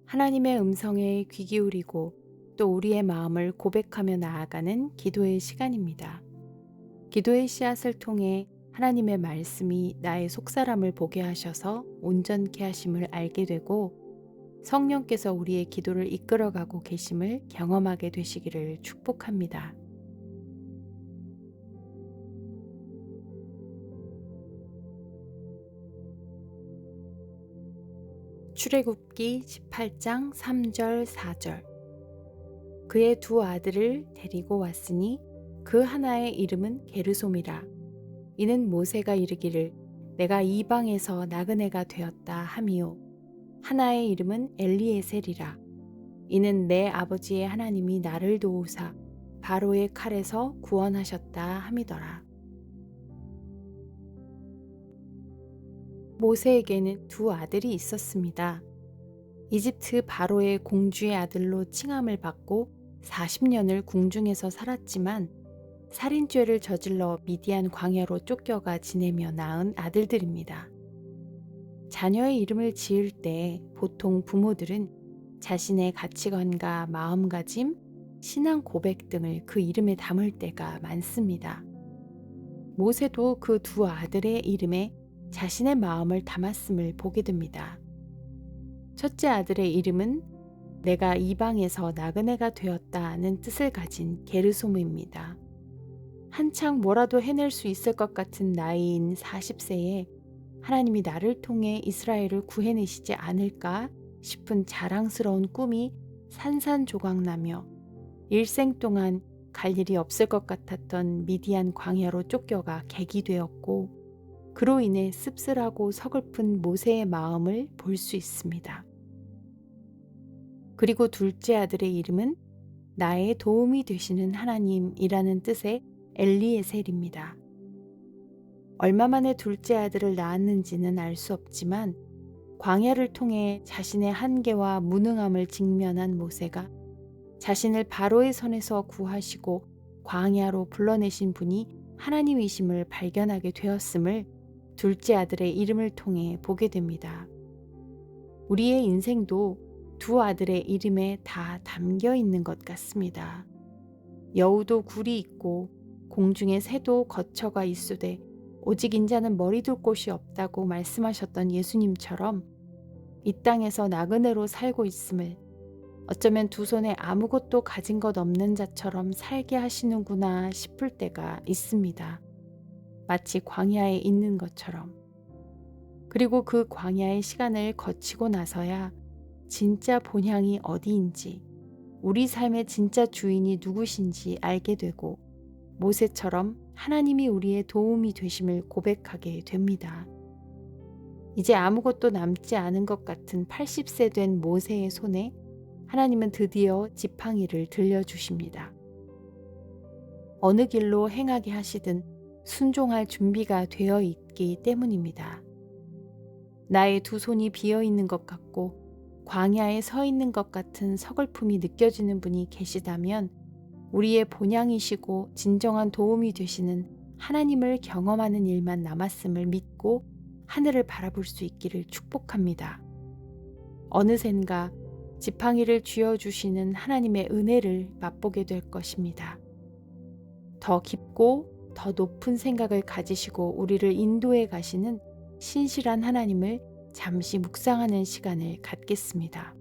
하나님의 음성에 귀 기울이고 또 우리의 마음을 고백하며 나아가는 기도의 시간입니다. 기도의 씨앗을 통해 하나님의 말씀이 나의 속사람을 보게 하셔서 온전케 하심을 알게 되고 성령께서 우리의 기도를 이끌어가고 계심을 경험하게 되시기를 축복합니다. 출애굽기 18장 3절 4절. 그의 두 아들을 데리고 왔으니 그 하나의 이름은 게르솜이라. 이는 모세가 이르기를 내가 이방에서 나그네가 되었다 함이요. 하나의 이름은 엘리에셀이라. 이는 내 아버지의 하나님이 나를 도우사 바로의 칼에서 구원하셨다 함이더라. 모세에게는 두 아들이 있었습니다. 이집트 바로의 공주의 아들로 칭함을 받고 40년을 궁중에서 살았지만 살인죄를 저질러 미디안 광야로 쫓겨가 지내며 낳은 아들들입니다. 자녀의 이름을 지을 때 보통 부모들은 자신의 가치관과 마음가짐, 신앙 고백 등을 그 이름에 담을 때가 많습니다. 모세도 그 두 아들의 이름에 자신의 마음을 담았음을 보게 됩니다. 첫째 아들의 이름은 내가 이방에서 나그네가 되었다는 뜻을 가진 게르솜입니다. 한창 뭐라도 해낼 수 있을 것 같은 나이인 40세에 하나님이 나를 통해 이스라엘을 구해내시지 않을까 싶은 자랑스러운 꿈이 산산조각나며 일생 동안 갈 일이 없을 것 같았던 미디안 광야로 쫓겨가 객이 되었고 그로 인해 씁쓸하고 서글픈 모세의 마음을 볼 수 있습니다. 그리고 둘째 아들의 이름은 나의 도움이 되시는 하나님이라는 뜻의 엘리에셀입니다. 얼마 만에 둘째 아들을 낳았는지는 알 수 없지만 광야를 통해 자신의 한계와 무능함을 직면한 모세가 자신을 바로의 손에서 구하시고 광야로 불러내신 분이 하나님이심을 발견하게 되었음을 둘째 아들의 이름을 통해 보게 됩니다. 우리의 인생도 두 아들의 이름에 다 담겨 있는 것 같습니다. 여우도 굴이 있고 공중의 새도 거처가 있으되 오직 인자는 머리 둘 곳이 없다고 말씀하셨던 예수님처럼 이 땅에서 나그네로 살고 있음을 어쩌면 두 손에 아무것도 가진 것 없는 자처럼 살게 하시는구나 싶을 때가 있습니다. 마치 광야에 있는 것처럼. 그리고 그 광야의 시간을 거치고 나서야 진짜 본향이 어디인지, 우리 삶의 진짜 주인이 누구신지 알게 되고 모세처럼 하나님이 우리의 도움이 되심을 고백하게 됩니다. 이제 아무것도 남지 않은 것 같은 80세 된 모세의 손에 하나님은 드디어 지팡이를 들려주십니다. 어느 길로 행하게 하시든 순종할 준비가 되어 있기 때문입니다. 나의 두 손이 비어 있는 것 같고 광야에 서 있는 것 같은 서글픔이 느껴지는 분이 계시다면 우리의 본향이시고 진정한 도움이 되시는 하나님을 경험하는 일만 남았음을 믿고 하늘을 바라볼 수 있기를 축복합니다. 어느샌가 지팡이를 쥐어주시는 하나님의 은혜를 맛보게 될 것입니다. 더 깊고 더 높은 생각을 가지시고 우리를 인도해 가시는 신실한 하나님을 잠시 묵상하는 시간을 갖겠습니다.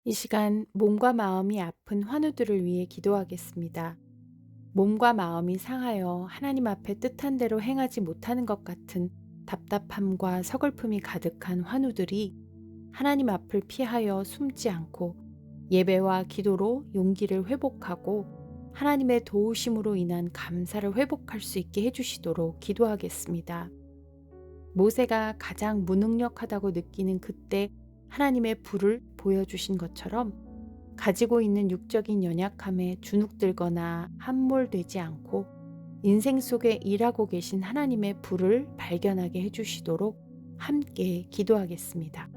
이 시간 몸과 마음이 아픈 환우들을 위해 기도하겠습니다. 몸과 마음이 상하여 하나님 앞에 뜻한 대로 행하지 못하는 것 같은 답답함과 서글픔이 가득한 환우들이 하나님 앞을 피하여 숨지 않고 예배와 기도로 용기를 회복하고 하나님의 도우심으로 인한 감사를 회복할 수 있게 해주시도록 기도하겠습니다. 모세가 가장 무능력하다고 느끼는 그때 하나님의 불을 보여주신 것처럼 가지고 있는 육적인 연약함에 주눅들거나 함몰되지 않고 인생 속에 일하고 계신 하나님의 불을 발견하게 해주시도록 함께 기도하겠습니다.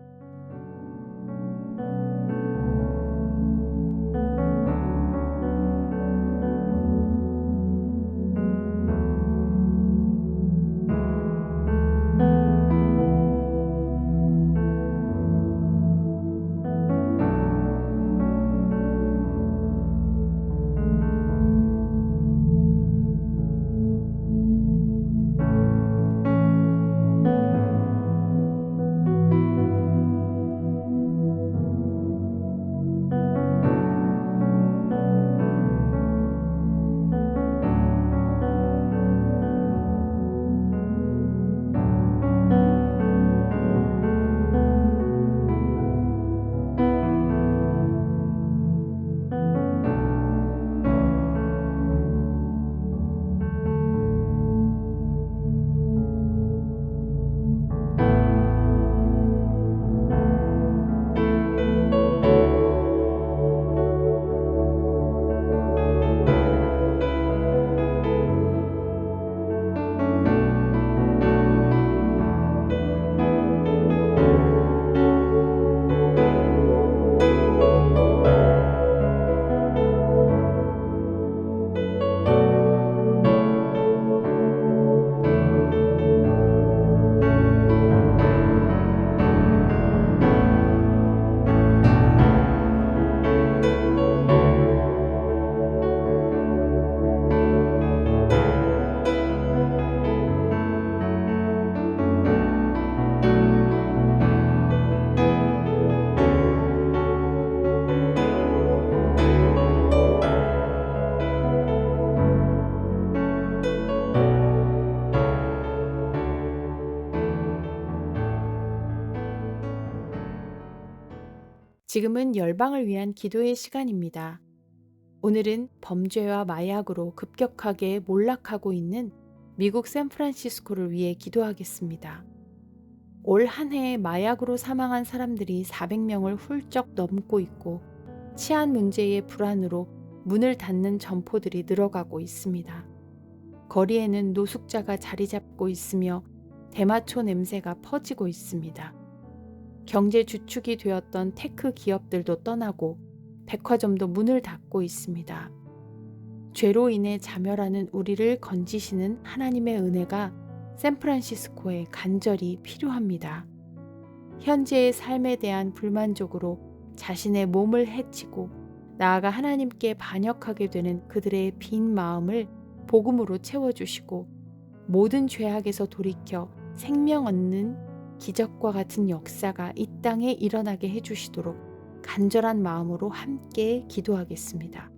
지금은 열방을 위한 기도의 시간입니다. 오늘은 범죄와 마약으로 급격하게 몰락하고 있는 미국 샌프란시스코를 위해 기도하겠습니다. 올 한 해 마약으로 사망한 사람들이 400명을 훌쩍 넘고 있고 치안 문제의 불안으로 문을 닫는 점포들이 늘어가고 있습니다. 거리에는 노숙자가 자리 잡고 있으며 대마초 냄새가 퍼지고 있습니다. 경제 주축이 되었던 테크 기업들도 떠나고 백화점도 문을 닫고 있습니다. 죄로 인해 자멸하는 우리를 건지시는 하나님의 은혜가 샌프란시스코에 간절히 필요합니다. 현재의 삶에 대한 불만족으로 자신의 몸을 해치고 나아가 하나님께 반역하게 되는 그들의 빈 마음을 복음으로 채워주시고 모든 죄악에서 돌이켜 생명 얻는 기적과 같은 역사가 이 땅에 일어나게 해주시도록 간절한 마음으로 함께 기도하겠습니다.